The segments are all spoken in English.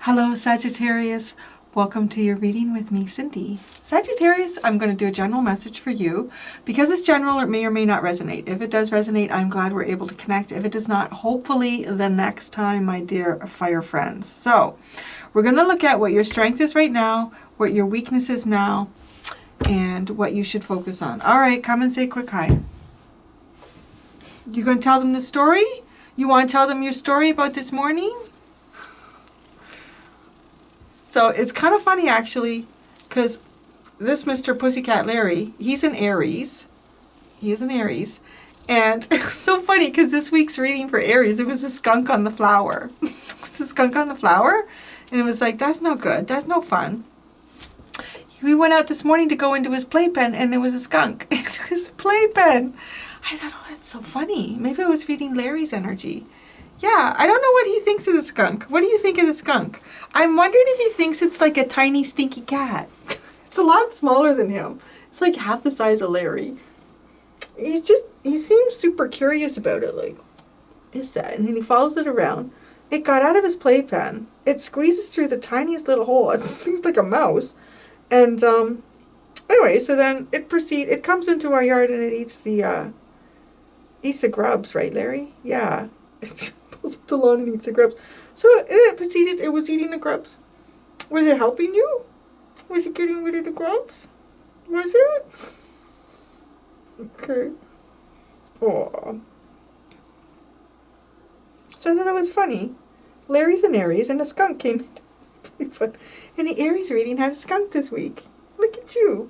Hello, Sagittarius. Welcome to your reading with me, Cindy. Sagittarius, I'm going to do a general message for you. Because it's general, it may or may not resonate. If it does resonate, I'm glad we're able to connect. If it does not, hopefully the next time, my dear fire friends. So, we're going to look at what your strength is right now, what your weakness is now, and what you should focus on. All right, come and say quick hi. You going to tell them the story? You want to tell them your story about this morning? So it's kind of funny, actually, because this Mr. Pussycat Larry, he's an Aries. He is an Aries. And it's so funny because this week's reading for Aries, it was a skunk on the flower. It's a skunk on the flower. And it was like, that's no good. That's no fun. We went out this morning to go into his playpen, and there was a skunk in his playpen. I thought, oh, that's so funny. Maybe I was reading Larry's energy. Yeah, I don't know what he thinks of the skunk. What do you think of the skunk? I'm wondering if he thinks it's like a tiny, stinky cat. It's a lot smaller than him. It's like half the size of Larry. He seems super curious about it. Like, is that? And then he follows it around. It got out of his playpen. It squeezes through the tiniest little hole. It seems like a mouse. And, anyway, so then it comes into our yard and it eats the grubs, right, Larry? Yeah. It pulls up the lawn and eats the grubs. So it was eating the grubs. Was it helping you? Was it getting rid of the grubs? Was it? Okay. Aww. So then it was funny. Larry's an Aries and a skunk came in. Really fun. And the Aries reading had a skunk this week. Look at you.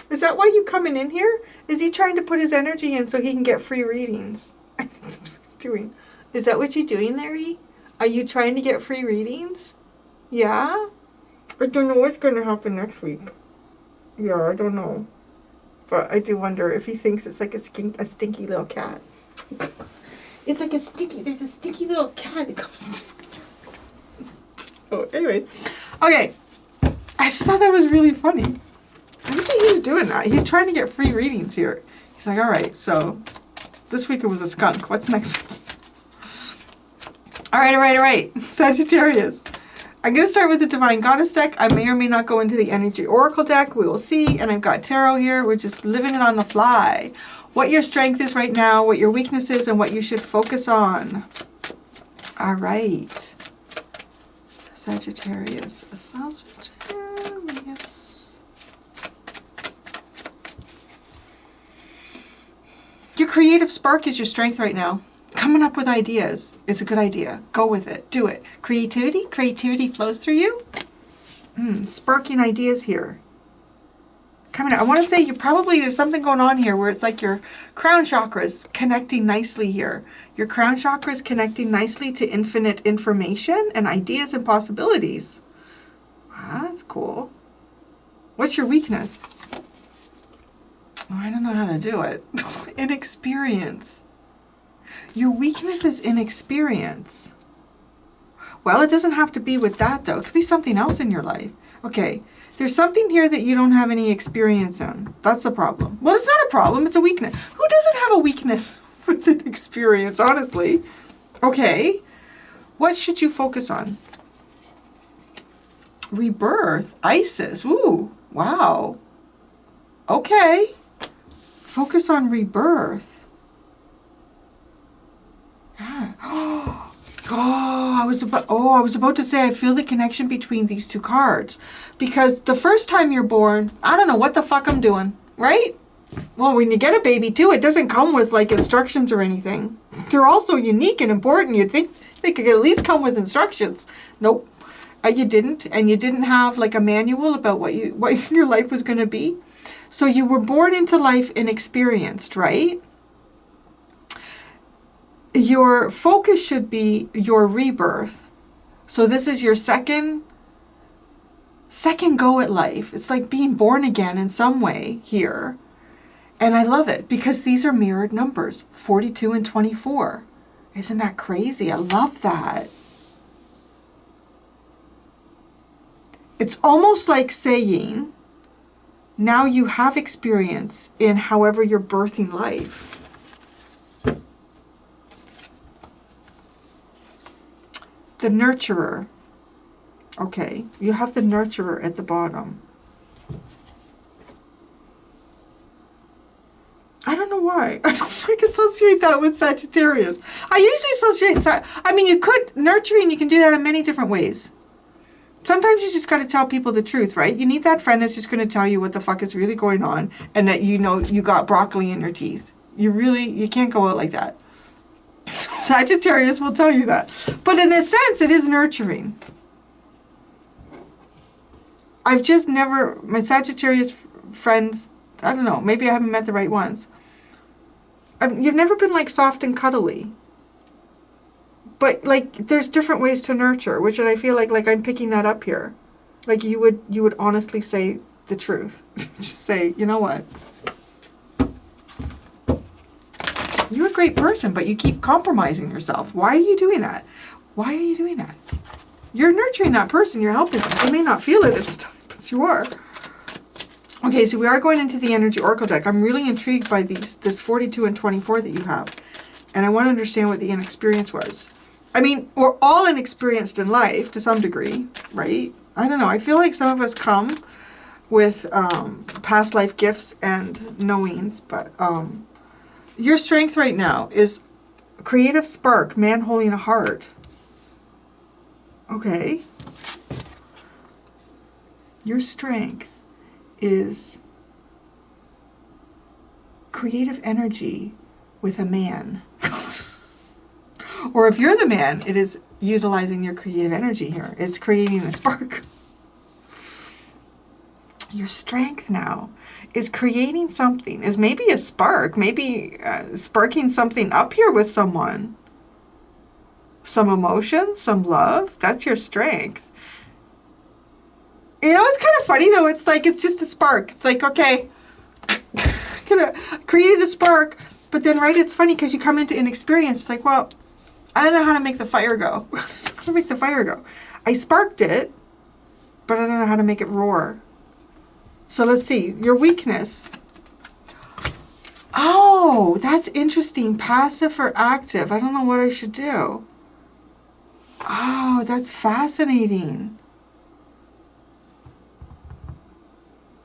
Is that why you coming in here? Is he trying to put his energy in so he can get free readings? I think that's what he's doing. Is that what you're doing, Larry? Are you trying to get free readings? Yeah? I don't know what's going to happen next week. Yeah, I don't know. But I do wonder if he thinks it's like a stinky little cat. It's like there's a stinky little cat that comes. Oh, anyway. Okay. I just thought that was really funny. I wish he was doing that. He's trying to get free readings here. He's like, all right, so this week it was a skunk. What's next week? All right. Sagittarius. I'm going to start with the Divine Goddess deck. I may or may not go into the Energy Oracle deck. We will see. And I've got Tarot here. We're just living it on the fly. What your strength is right now, what your weakness is, and what you should focus on. All right. Sagittarius. Sagittarius. Your creative spark is your strength right now. Coming up with ideas is a good idea. Go with it. Do it. Creativity flows through you. Sparking ideas here. Coming up. I want to say there's something going on here where it's like your crown chakra is connecting nicely here. Your crown chakra is connecting nicely to infinite information and ideas and possibilities. Wow, that's cool. What's your weakness? Oh, I don't know how to do it. Inexperience. Your weakness is inexperience. Well, it doesn't have to be with that, though. It could be something else in your life. Okay, there's something here that you don't have any experience in. That's the problem. Well, it's not a problem. It's a weakness. Who doesn't have a weakness with an experience, honestly? Okay, what should you focus on? Rebirth. Isis. Ooh, wow. Okay. Focus on rebirth. I was about to say I feel the connection between these two cards. Because the first time you're born, I don't know what the fuck I'm doing, right? Well, when you get a baby too, it doesn't come with like instructions or anything. They're all so unique and important. You'd think they could at least come with instructions. Nope. You didn't. And you didn't have like a manual about what your life was going to be. So you were born into life inexperienced, right? Your focus should be your rebirth. So this is your second go at life. It's like being born again in some way here. And I love it because these are mirrored numbers, 42 and 24. Isn't that crazy? I love that. It's almost like saying, now you have experience in however you're birthing life. The nurturer. Okay. You have the nurturer at the bottom. I don't know why. I don't like associate that with Sagittarius. I usually associate I mean, you could, nurturing, you can do that in many different ways. Sometimes you just got to tell people the truth, right? You need that friend that's just going to tell you what the fuck is really going on and that you know you got broccoli in your teeth. You can't go out like that. Sagittarius will tell you that. But in a sense, it is nurturing. I've just never, my Sagittarius friends, I don't know, maybe I haven't met the right ones. You've never been like soft and cuddly. But like there's different ways to nurture, which I feel like I'm picking that up here. Like you would honestly say the truth. Just say, you know what? You're a great person, but you keep compromising yourself. Why are you doing that? Why are you doing that? You're nurturing that person, you're helping them. They may not feel it at the time, but you are. Okay, so we are going into the Energy Oracle deck. I'm really intrigued by this 42 and 24 that you have. And I want to understand what the inexperience was. I mean, we're all inexperienced in life to some degree, right? I don't know. I feel like some of us come with past life gifts and knowings. But your strength right now is creative spark, man holding a heart. Okay. Your strength is creative energy with a man. Or if you're the man, it is utilizing your creative energy here. It's creating a spark. Your strength now is creating something, is maybe a spark, maybe sparking something up here with someone. Some emotion, some love. That's your strength. You know, it's kind of funny though. It's like, it's just a spark. It's like, okay, created a spark, but then, right, it's funny because you come into inexperience. It's like, well, I don't know how to make the fire go. How to make the fire go? I sparked it, but I don't know how to make it roar. So let's see. Your weakness. Oh, that's interesting. Passive or active? I don't know what I should do. Oh, that's fascinating.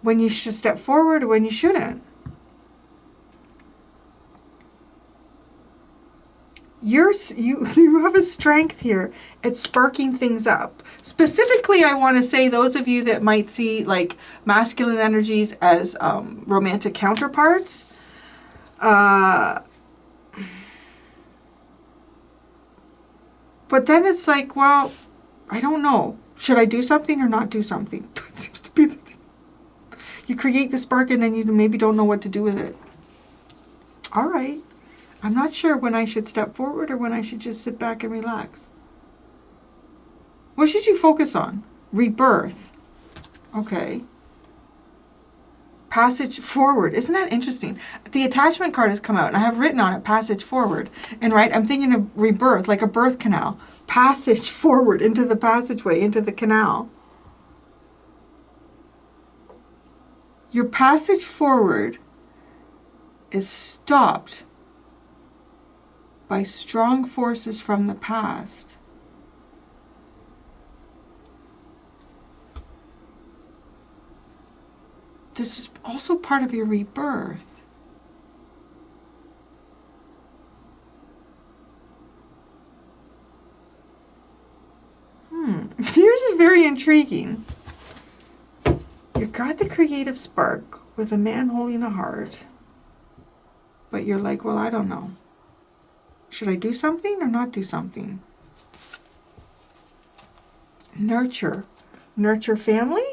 When you should step forward or when you shouldn't. You have a strength here at sparking things up. Specifically, I want to say those of you that might see like masculine energies as romantic counterparts. But then it's like, well, I don't know. Should I do something or not do something? That seems to be the thing. You create the spark and then you maybe don't know what to do with it. All right. I'm not sure when I should step forward or when I should just sit back and relax. What should you focus on? Rebirth. Okay. Passage forward. Isn't that interesting? The attachment card has come out and I have written on it passage forward. And right, I'm thinking of rebirth, like a birth canal. Passage forward into the passageway, into the canal. Your passage forward is stopped by strong forces from the past. This is also part of your rebirth. Yours is very intriguing. You've got the creative spark with a man holding a heart, but you're like, well, I don't know. Should I do something or not do something? Nurture. Nurture family?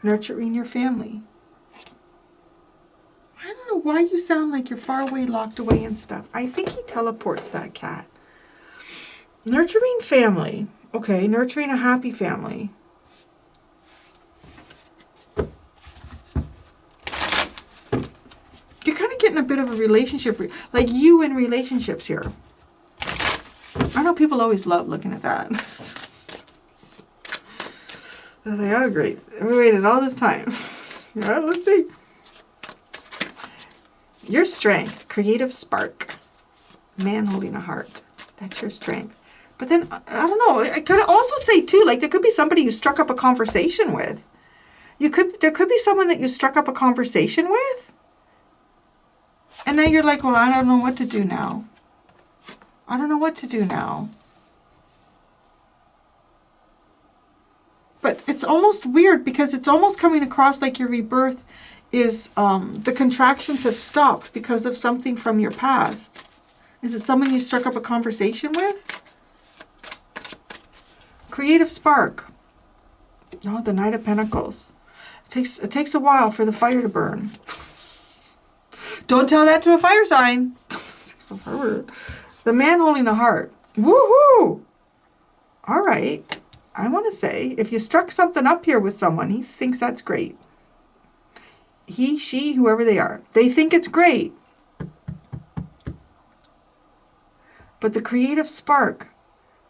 Nurturing your family. I don't know why you sound like you're far away, locked away and stuff. I think he teleports that cat. Nurturing family. Okay, nurturing a happy family. You're kind of getting a bit of a relationship, like you in relationships here. I know people always love looking at that. They are great. We waited all this time. Yeah, let's see. Your strength, creative spark, man holding a heart. That's your strength. But then, I don't know, I could also say too, like there could be somebody you struck up a conversation with. There could be someone that you struck up a conversation with. And now you're like, well, I don't know what to do now. I don't know what to do now. But it's almost weird because it's almost coming across like your rebirth is, the contractions have stopped because of something from your past. Is it someone you struck up a conversation with? Creative spark. Oh, the Knight of Pentacles. It takes a while for the fire to burn. Don't tell that to a fire sign. The man holding a heart. Woohoo! All right. I want to say, if you struck something up here with someone, he thinks that's great. He, she, whoever they are. They think it's great. But the creative spark,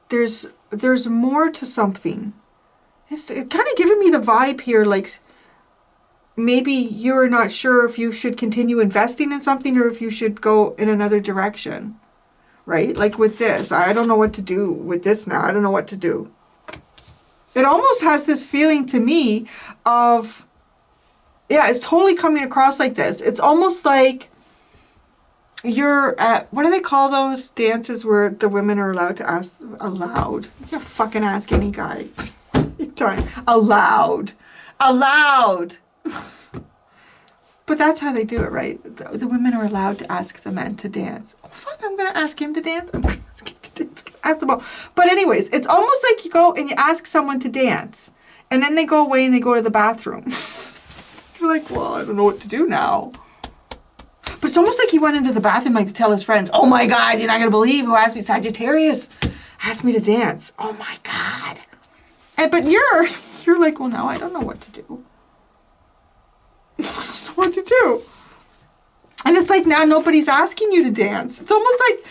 there's more to something. It's kind of giving me the vibe here, like maybe you're not sure if you should continue investing in something or if you should go in another direction, right? Like with this, I don't know what to do with this now. I don't know what to do. It almost has this feeling to me of, yeah, it's totally coming across like this. It's almost like you're at, what do they call those dances where the women are allowed to ask, allowed? You can fucking ask any guy. Allowed. But that's how they do it, right? The women are allowed to ask the men to dance. Oh, fuck, I'm going to ask him to dance. I'm going to ask him to dance. Ask them all. But anyways, it's almost like you go and you ask someone to dance. And then they go away and they go to the bathroom. You're like, well, I don't know what to do now. But it's almost like he went into the bathroom like to tell his friends, oh my God, you're not going to believe who asked me, Sagittarius asked me to dance. Oh my God. But you're like, well, now I don't know what to do. What to do. And it's like now nobody's asking you to dance. It's almost like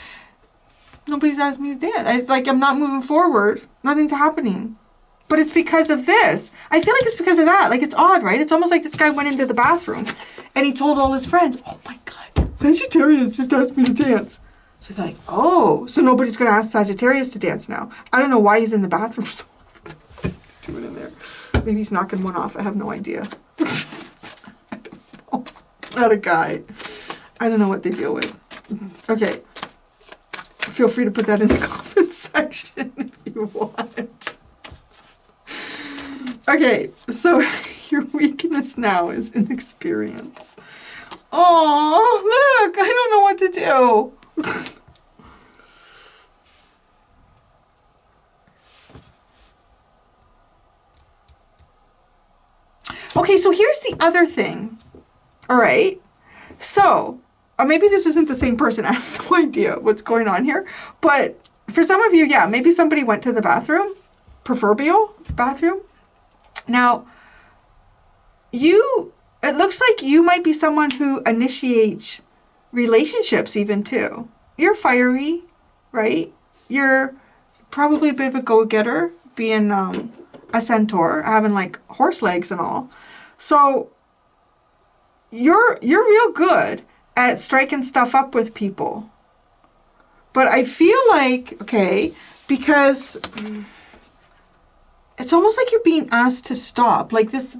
nobody's asking me to dance. It's like I'm not moving forward. Nothing's happening. But it's because of this. I feel like it's because of that. Like it's odd, right? It's almost like this guy went into the bathroom and he told all his friends, oh my God, Sagittarius just asked me to dance. So they're like, oh, so nobody's going to ask Sagittarius to dance now. I don't know why he's in the bathroom. So he's doing in there. Maybe he's knocking one off. I have no idea. I don't know. Not a guy. I don't know what they deal with. Okay. Feel free to put that in the comment section if you want. Okay, so your weakness now is inexperience. Oh, look, I don't know what to do. Okay, so here's the other thing. All right. So, or maybe this isn't the same person. I have no idea what's going on here. But for some of you, yeah, maybe somebody went to the bathroom, proverbial bathroom. Now, it looks like you might be someone who initiates relationships even too. You're fiery, right? You're probably a bit of a go-getter, being a centaur, having like horse legs and all. So you're real good at striking stuff up with people. But I feel like, okay, because it's almost like you're being asked to stop. Like this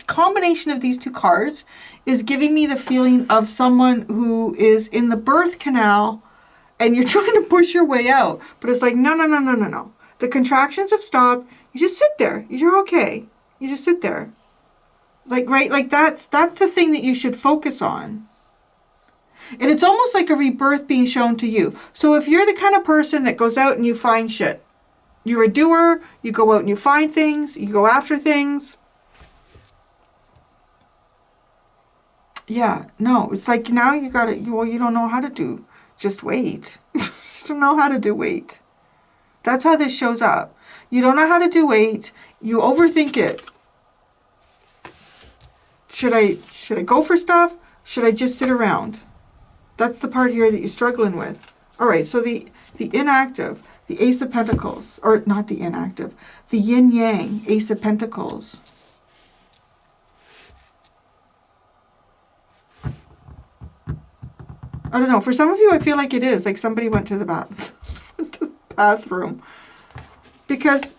combination of these two cards is giving me the feeling of someone who is in the birth canal and you're trying to push your way out. But it's like, no. The contractions have stopped. You just sit there. You're okay. You just sit there. Like, right? Like that's the thing that you should focus on. And it's almost like a rebirth being shown to you. So if you're the kind of person that goes out and you find shit, you're a doer, you go out and you find things, you go after things. Yeah, no, it's like now you don't know how to do. Just wait. Just don't know how to do wait. That's how this shows up. You don't know how to do wait. You overthink it. Should I go for stuff? Should I just sit around? That's the part here that you're struggling with. All right, so the inactive, the Ace of Pentacles, or not the inactive, the Yin Yang, Ace of Pentacles. I don't know. For some of you, I feel like it is. Like somebody went to the bathroom. Because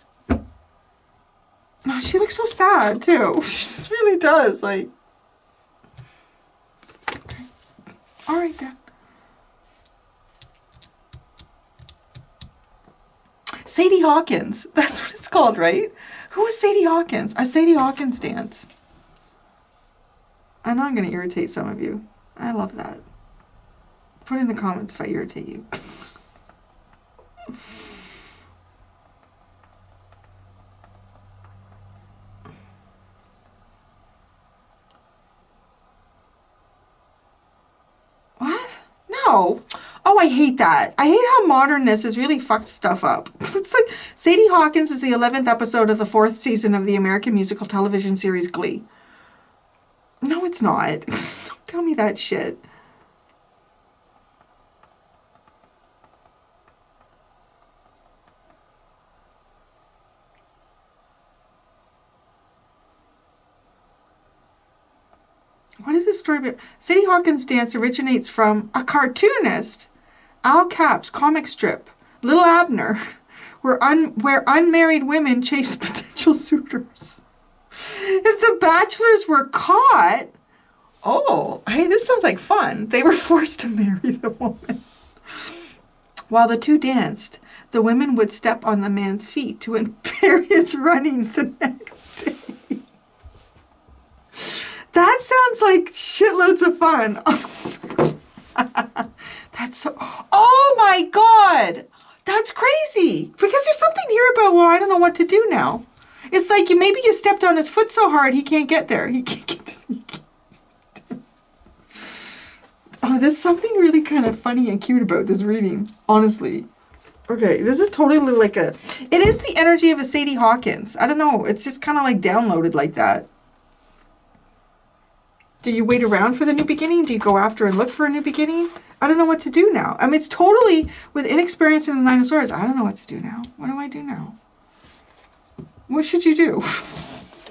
she looks so sad, too. She just really does. Like, okay. All right, then. Sadie Hawkins. That's what it's called, right? Who is Sadie Hawkins? A Sadie Hawkins dance. I know I'm going to irritate some of you. I love that. Put in the comments if I irritate you. What? No. Oh, I hate that. I hate how modernness has really fucked stuff up. It's like Sadie Hawkins is the 11th episode of the 4th season of the American musical television series Glee. No, it's not. Don't tell me that shit. What is this story about? Sadie Hawkins' dance originates from a cartoonist, Al Cap's comic strip, Little Abner, where unmarried women chase potential suitors. If the bachelors were caught, oh, hey, this sounds like fun. They were forced to marry the woman. While the two danced, the women would step on the man's feet to impair his running the next day. That sounds like shitloads of fun. That's so... Oh my God! That's crazy! Because there's something here about, well, I don't know what to do now. It's like maybe you stepped on his foot so hard he can't get there. He can't get there. Oh, there's something really kind of funny and cute about this reading, honestly. Okay, this is totally like a... It is the energy of a Sadie Hawkins. I don't know. It's just kind of like downloaded like that. Do you wait around for the new beginning? Do you go after and look for a new beginning? I don't know what to do now. I mean, it's totally with inexperience in the Nine of Swords. I don't know what to do now. What do I do now? What should you do?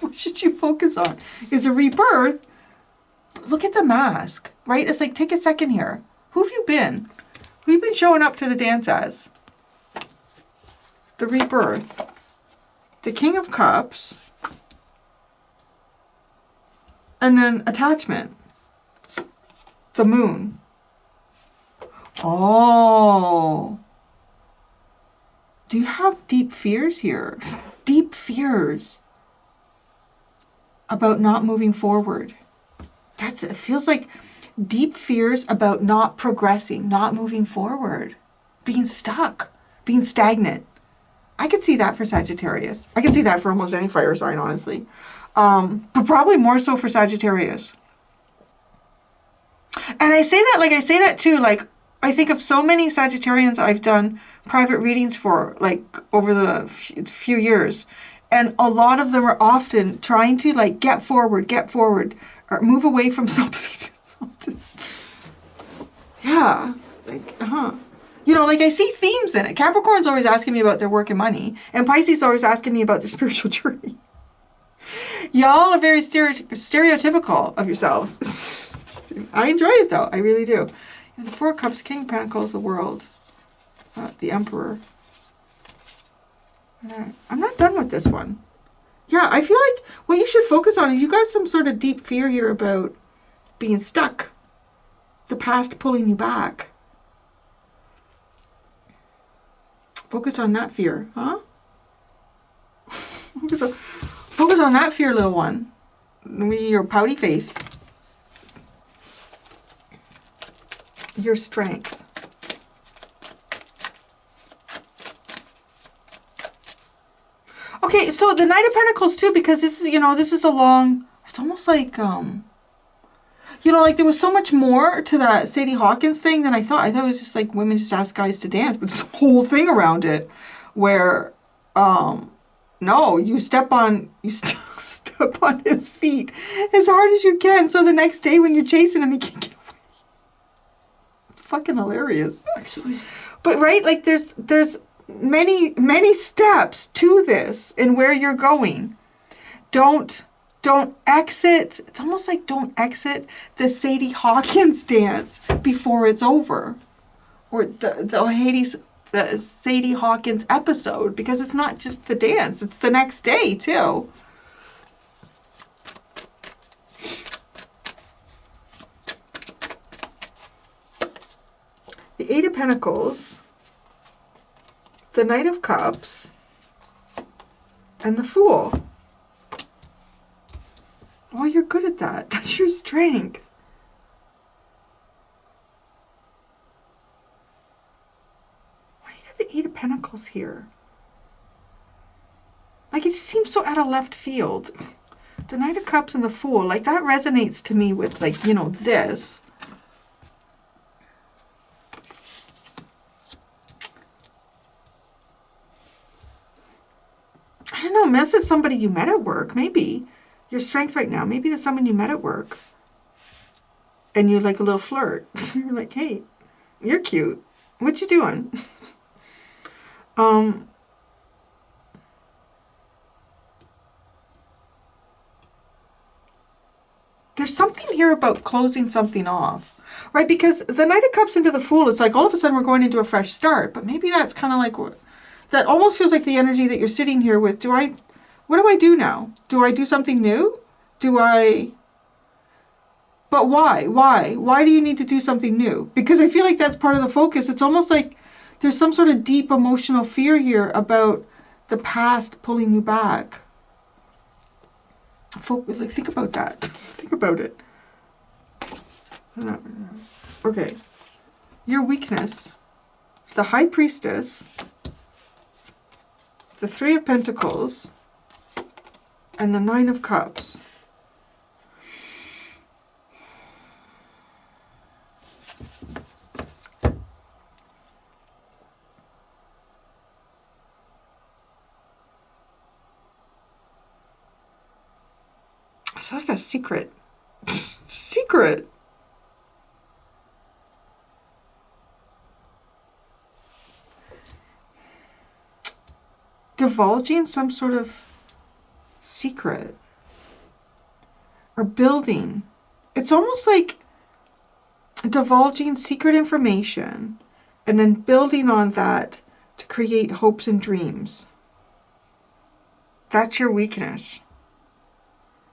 What should you focus on? Is a rebirth? Look at the mask, right? It's like, take a second here. Who have you been? Who have you been showing up to the dance as? The rebirth. The King of Cups. And then attachment. The moon. Oh. Do you have deep fears here? Deep fears about not moving forward. It feels like deep fears about not progressing, not moving forward, being stuck, being stagnant. I could see that for Sagittarius. I could see that for almost any fire sign, honestly. But probably more so for Sagittarius. And I say that too, like, I think of so many Sagittarians I've done private readings for, like, over the few years. And a lot of them are often trying to, like, get forward, or move away from something. Yeah. Like, You know, like, I see themes in it. Capricorn's always asking me about their work and money. And Pisces always asking me about their spiritual journey. Y'all are very stereotypical of yourselves. I enjoy it, though. I really do. You have the Four of Cups, King of Pentacles, the World, the Emperor. I'm not done with this one. Yeah, I feel like what you should focus on is you got some sort of deep fear here about being stuck. The past pulling you back. Focus on that fear, huh? Focus on that fear, little one. Your pouty face. Your strength. Okay, so the Knight of Pentacles too, because this is, this is a long, it's almost like, like there was so much more to that Sadie Hawkins thing than I thought. I thought it was just like women just ask guys to dance, but there's a whole thing around it where, no, you step on his feet as hard as you can, so the next day when you're chasing him, he can't get away. It's fucking hilarious, actually. But right, like there's many steps to this and where you're going. Don't exit. It's almost like don't exit the Sadie Hawkins dance before it's over, or the Hades the Sadie Hawkins episode, because it's not just the dance, it's the next day too. The Eight of Pentacles, the Knight of Cups, and the Fool. Oh, you're good at that. That's your strength. Why do you have the Eight of Pentacles here? Like, it just seems so out of left field. The Knight of Cups and the Fool, like, that resonates to me with, like, you know, this. I don't know, unless it's somebody you met at work, maybe. Your strength right now, maybe there's someone you met at work. And you're like a little flirt. You're like, hey, you're cute. What you doing? There's something here about closing something off, right? Because the Knight of Cups into the Fool, it's like all of a sudden we're going into a fresh start. But maybe that's kind of like, that almost feels like the energy that you're sitting here with. What do I do now? Do I do something new? But why? Why do you need to do something new? Because I feel like that's part of the focus. It's almost like there's some sort of deep emotional fear here about the past pulling you back. Like, think about that. Think about it. Okay. Your weakness. The High Priestess. The Three of Pentacles. And the Nine of Cups. It's like a secret. Secret. Divulging some sort of secret. Or building. It's almost like divulging secret information and then building on that to create hopes and dreams. That's your weakness.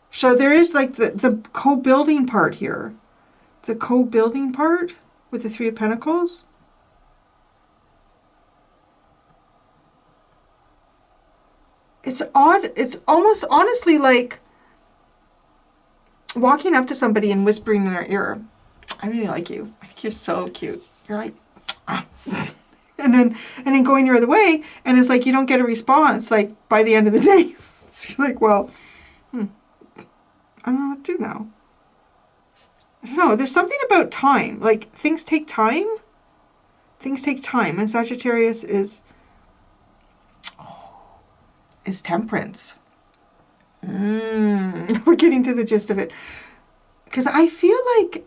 So there is like the co-building part here. The co-building part with the Three of Pentacles. It's odd. It's almost honestly like walking up to somebody and whispering in their ear, I really like you. I think you're so cute. You're like, ah. and then going your other way, and it's like you don't get a response like by the end of the day. So you're like, well, I don't know what to do now. No, there's something about time. Like, things take time. Things take time. And Sagittarius is temperance. We're getting to the gist of it. Because I feel like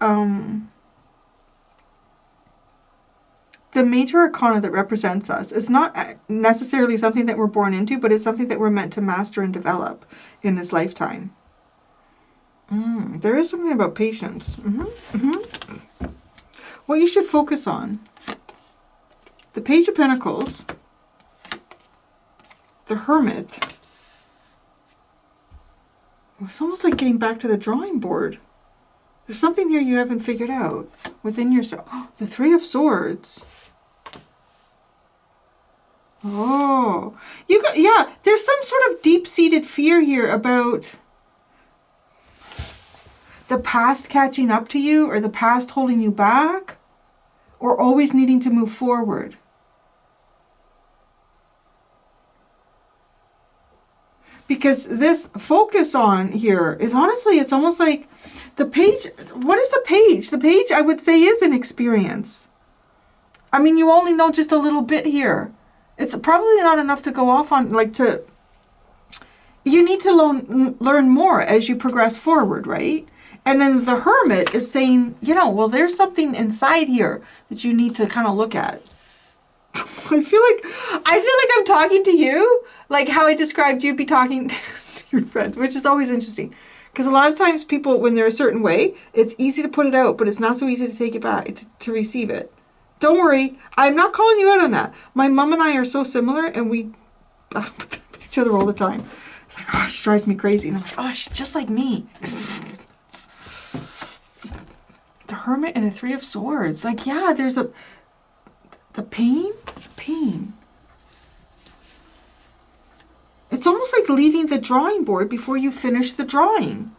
the major arcana that represents us is not necessarily something that we're born into, but it's something that we're meant to master and develop in this lifetime. There is something about patience. What you should focus on. The Page of Pentacles. The Hermit. It's almost like getting back to the drawing board. There's something here you haven't figured out within yourself. The Three of Swords. Oh. Yeah, there's some sort of deep-seated fear here about the past catching up to you, or the past holding you back, or always needing to move forward. Because this focus on here is honestly, it's almost like the page. What is the page? The page, I would say, is an experience. I mean, you only know just a little bit here. It's probably not enough to go off on, like, to... You need to learn more as you progress forward, right? And then the Hermit is saying, you know, well, there's something inside here that you need to kind of look at. I feel like I'm talking to you, like how I described you'd be talking to your friends, which is always interesting. Because a lot of times people, when they're a certain way, it's easy to put it out, but it's not so easy to take it back, to receive it. Don't worry. I'm not calling you out on that. My mom and I are so similar, and we put with each other all the time. It's like, oh, she drives me crazy. And I'm like, oh, she's just like me. The Hermit and the Three of Swords. Like, yeah, there's the pain. It's almost like leaving the drawing board before you finish the drawing.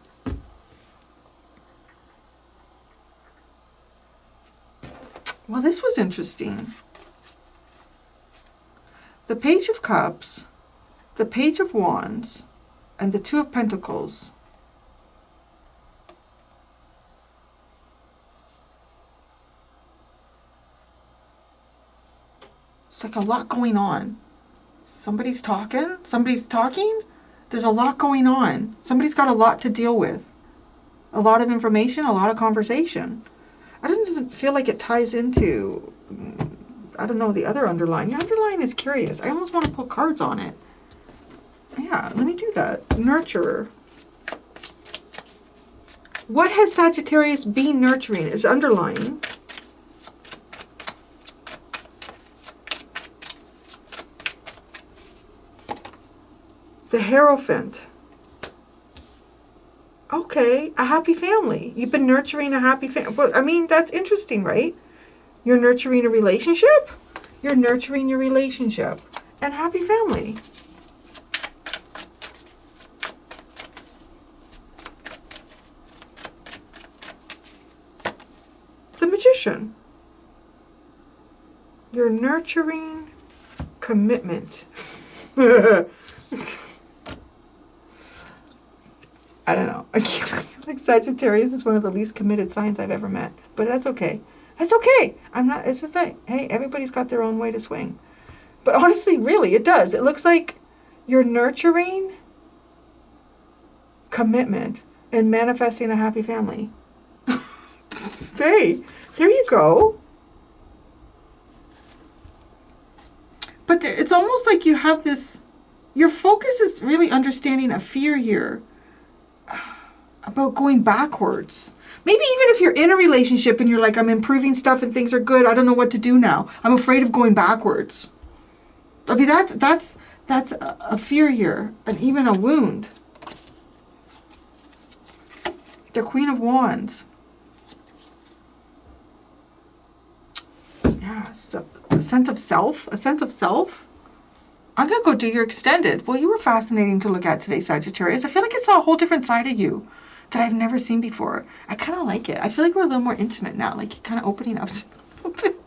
Well, this was interesting. The Page of Cups, the Page of Wands, and the Two of Pentacles. It's like a lot going on. Somebody's talking. There's a lot going on. Somebody's got a lot to deal with. A lot of information, a lot of conversation. I doesn't feel like it ties into, I don't know, the other underline. The underline is curious. I almost want to pull cards on it. Yeah, let me do that. Nurturer. What has Sagittarius been nurturing is underlying. The Hierophant. Okay, a happy family. You've been nurturing a happy family. But I mean, that's interesting, right? You're nurturing a relationship. You're nurturing your relationship. And happy family. The Magician. You're nurturing commitment. I don't know. Like Sagittarius is one of the least committed signs I've ever met. But that's okay. That's okay. I'm not, it's just like, hey, everybody's got their own way to swing. But honestly, really, it does. It looks like you're nurturing commitment and manifesting a happy family. Hey, there you go. But it's almost like you have this, your focus is really understanding a fear here about going backwards. Maybe even if you're in a relationship and you're like, I'm improving stuff and things are good, I don't know what to do now. I'm afraid of going backwards. I mean, that's a fear here, and even a wound. The Queen of Wands. Yeah, so a sense of self. A sense of self. I'm going to go do your extended. Well, you were fascinating to look at today, Sagittarius. I feel like it's a whole different side of you that I've never seen before. I kind of like it. I feel like we're a little more intimate now, like you're kind of opening up a little bit.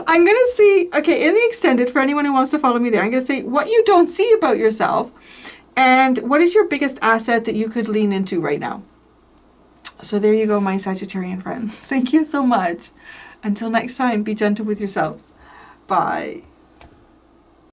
I'm going to see, okay, in the extended, for anyone who wants to follow me there, I'm going to say what you don't see about yourself and what is your biggest asset that you could lean into right now. So there you go, my Sagittarian friends. Thank you so much. Until next time, be gentle with yourselves. Bye.